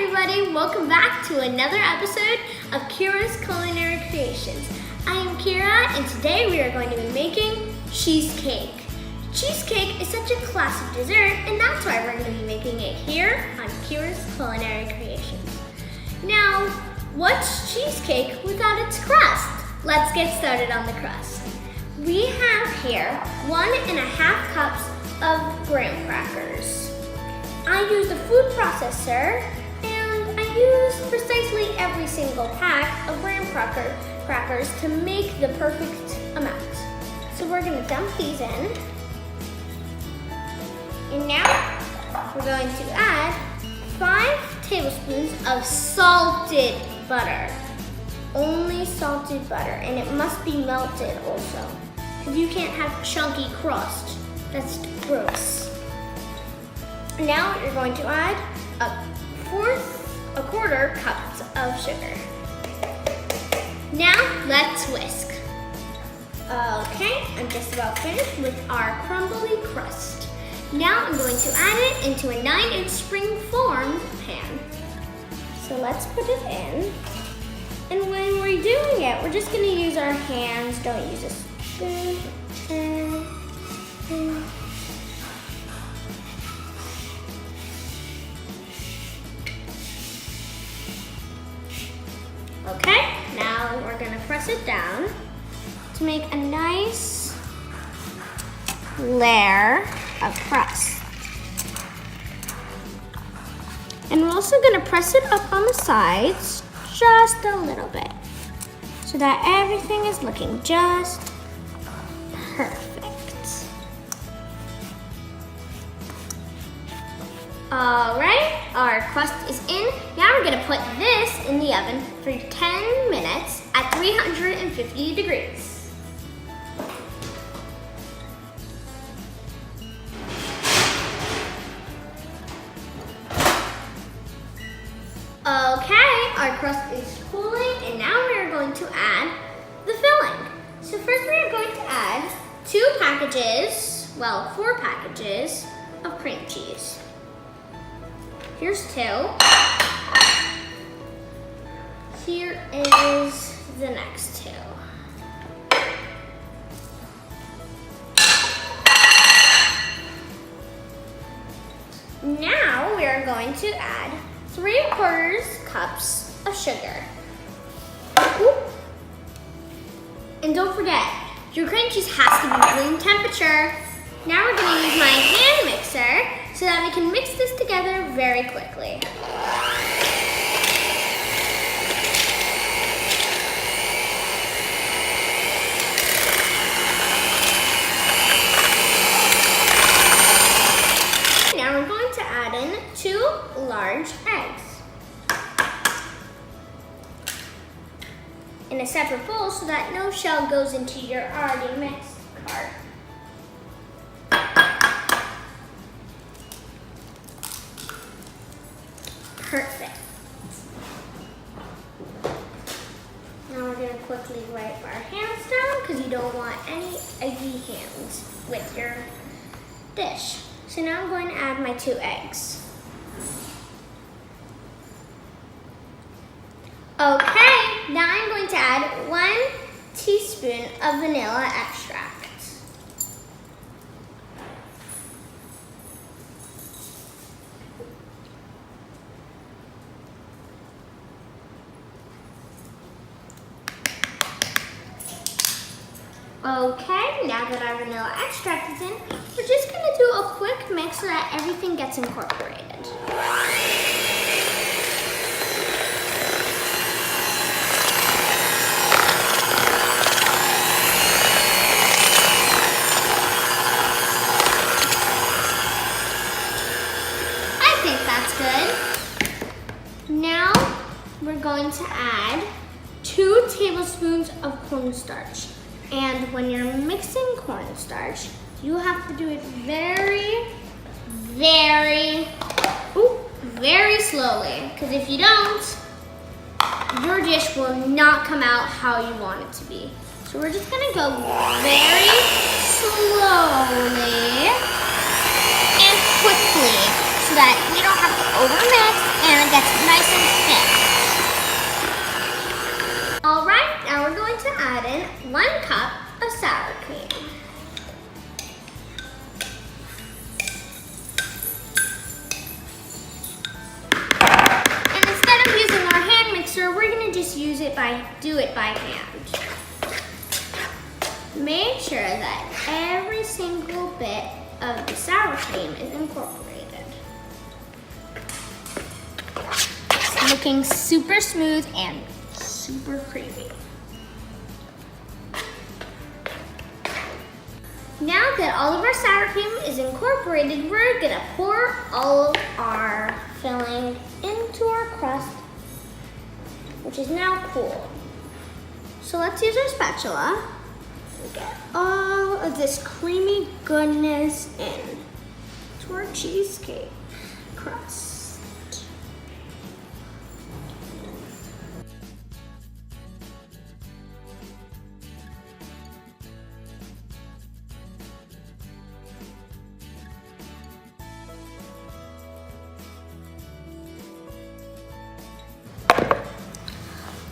everybody, welcome back to another episode of Kyra's Culinary Creations. I am Kyra and today we are going to be making cheesecake. Cheesecake is such a classic dessert and that's why we're going to be making it here on Kyra's Culinary Creations. Now, what's cheesecake without its crust? Let's get started on the crust. We have here 1.5 cups of graham crackers. I used a food processor and I used precisely every single pack of graham crackers to make the perfect amount. So we're going to dump these in. And now we're going to add 5 tablespoons of salted butter. Only salted butter, and it must be melted also, because you can't have chunky crust. That's gross. Now you're going to add a quarter cups of sugar. Now let's whisk. Okay, I'm just about finished with our crumbly crust. Now I'm going to add it into a 9-inch springform pan. So let's put it in. And when we're doing it, we're just going to use our hands. Don't use a spoon. Okay, now we're going to press it down to make a nice layer of crust. And we're also going to press it up on the sides just a little bit so that everything is looking just perfect. All right, our crust is in. Now we're gonna put this in the oven for 10 minutes at 350 degrees. Okay, our crust is cooling and now we are going to add the filling. So first we are going to add 4 packages of cream cheese. Here's 2. Here is the next 2. Now we are going to add 3/4 cups of sugar. And don't forget, your cream cheese has to be room temperature. Now we're going to use my hand mixer so that we can mix this together very quickly. Now we're going to add in 2 large eggs in a separate bowl so that no shell goes into your already mixed card. Perfect. Now we're going to quickly wipe our hands down because you don't want any eggy hands with your dish. So now I'm going to add my 2 eggs. Okay, now I'm going to add 1 teaspoon of vanilla extract. Okay, now that our vanilla extract is in, we're just going to do a quick mix so that everything gets incorporated. I think that's good. Now we're going to add 2 tablespoons of cornstarch. And when you're mixing cornstarch, you have to do it very slowly. Because if you don't, your dish will not come out how you want it to be. So we're just gonna go very slowly and quickly so that we don't have to overmix and that's nice and thick. All right, now we're going to add in 1 cup of sour cream. And instead of using our hand mixer, we're going to just do it by hand. Make sure that every single bit of the sour cream is incorporated. It's looking super smooth and super creamy. Now that all of our sour cream is incorporated, we're gonna pour all of our filling into our crust, which is now cool. So let's use our spatula to get all of this creamy goodness in to our cheesecake crust.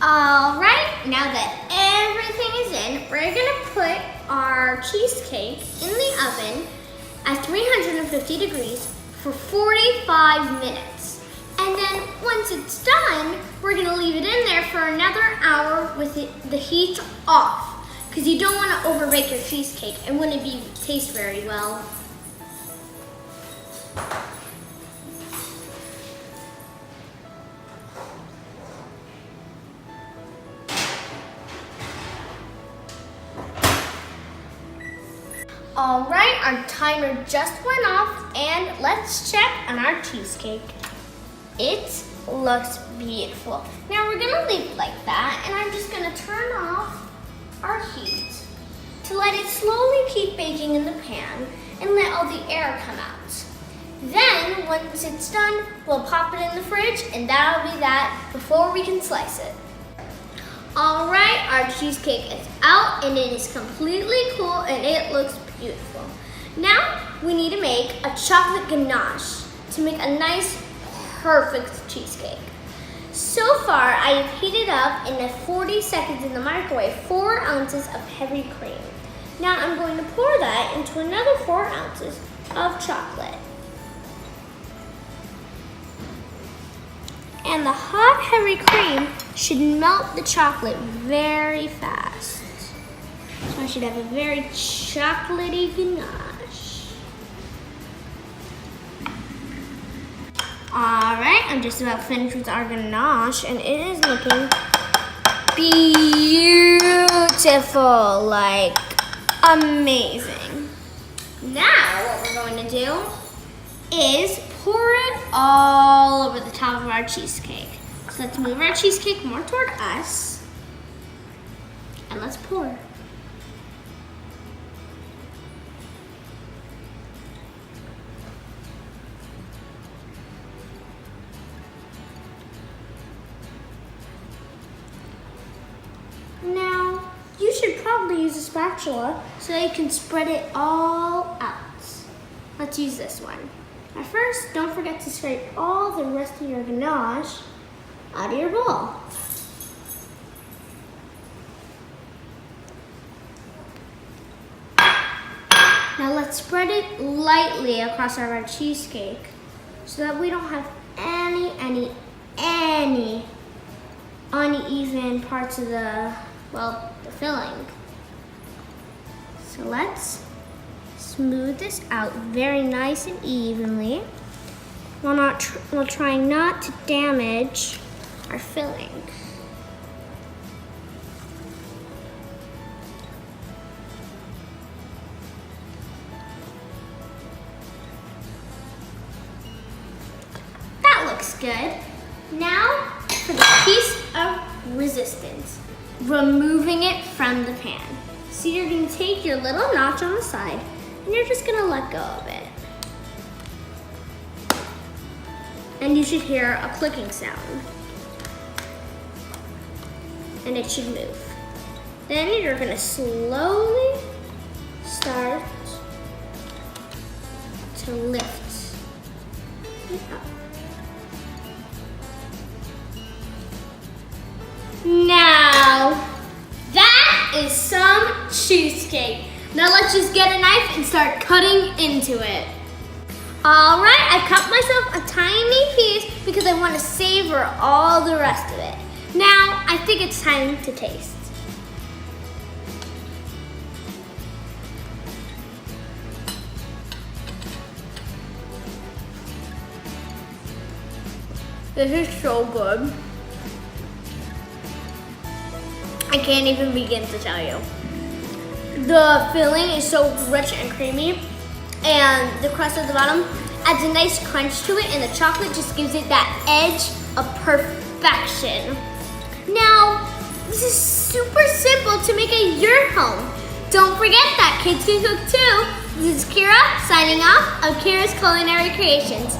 All right, now that everything is in, we're gonna put our cheesecake in the oven at 350 degrees for 45 minutes. And then once it's done, we're gonna leave it in there for another hour with the heat off, because you don't wanna overbake your cheesecake. It wouldn't taste very well. All right, our timer just went off, and let's check on our cheesecake. It looks beautiful. Now we're gonna leave it like that, and I'm just gonna turn off our heat to let it slowly keep baking in the pan and let all the air come out. Then, once it's done, we'll pop it in the fridge, and that'll be that before we can slice it. All right, our cheesecake is out, and it is completely cool, and it looks beautiful. Now we need to make a chocolate ganache to make a nice, perfect cheesecake. So far, I have heated up in 40 seconds in the microwave 4 ounces of heavy cream. Now I'm going to pour that into another 4 ounces of chocolate. And the hot, heavy cream should melt the chocolate very fast. So I should have a very chocolatey ganache. All right, I'm just about finished with our ganache, and it is looking beautiful, like amazing. Now what we're going to do is pour it all over the top of our cheesecake. So let's move our cheesecake more toward us, and let's pour. Now, you should probably use a spatula so you can spread it all out. Let's use this one. At first, don't forget to scrape all the rest of your ganache out of your bowl. Now let's spread it lightly across our cheesecake so that we don't have any uneven parts of the filling. So let's smooth this out very nice and evenly while trying not to damage our filling. That looks good. Now for the piece of resistance, removing it from the pan. So you're going to take your little notch on the side, and you're just gonna let go of it. And you should hear a clicking sound. And it should move. Then you're gonna slowly start to lift it up. cheesecake. Now let's just get a knife and start cutting into it. All right, I cut myself a tiny piece because I want to savor all the rest of it. Now, I think it's time to taste. This is so good. I can't even begin to tell you. The filling is so rich and creamy, and the crust at the bottom adds a nice crunch to it, and the chocolate just gives it that edge of perfection. Now, this is super simple to make at your home. Don't forget that kids can cook too. This is Kyra signing off of Kyra's Culinary Creations.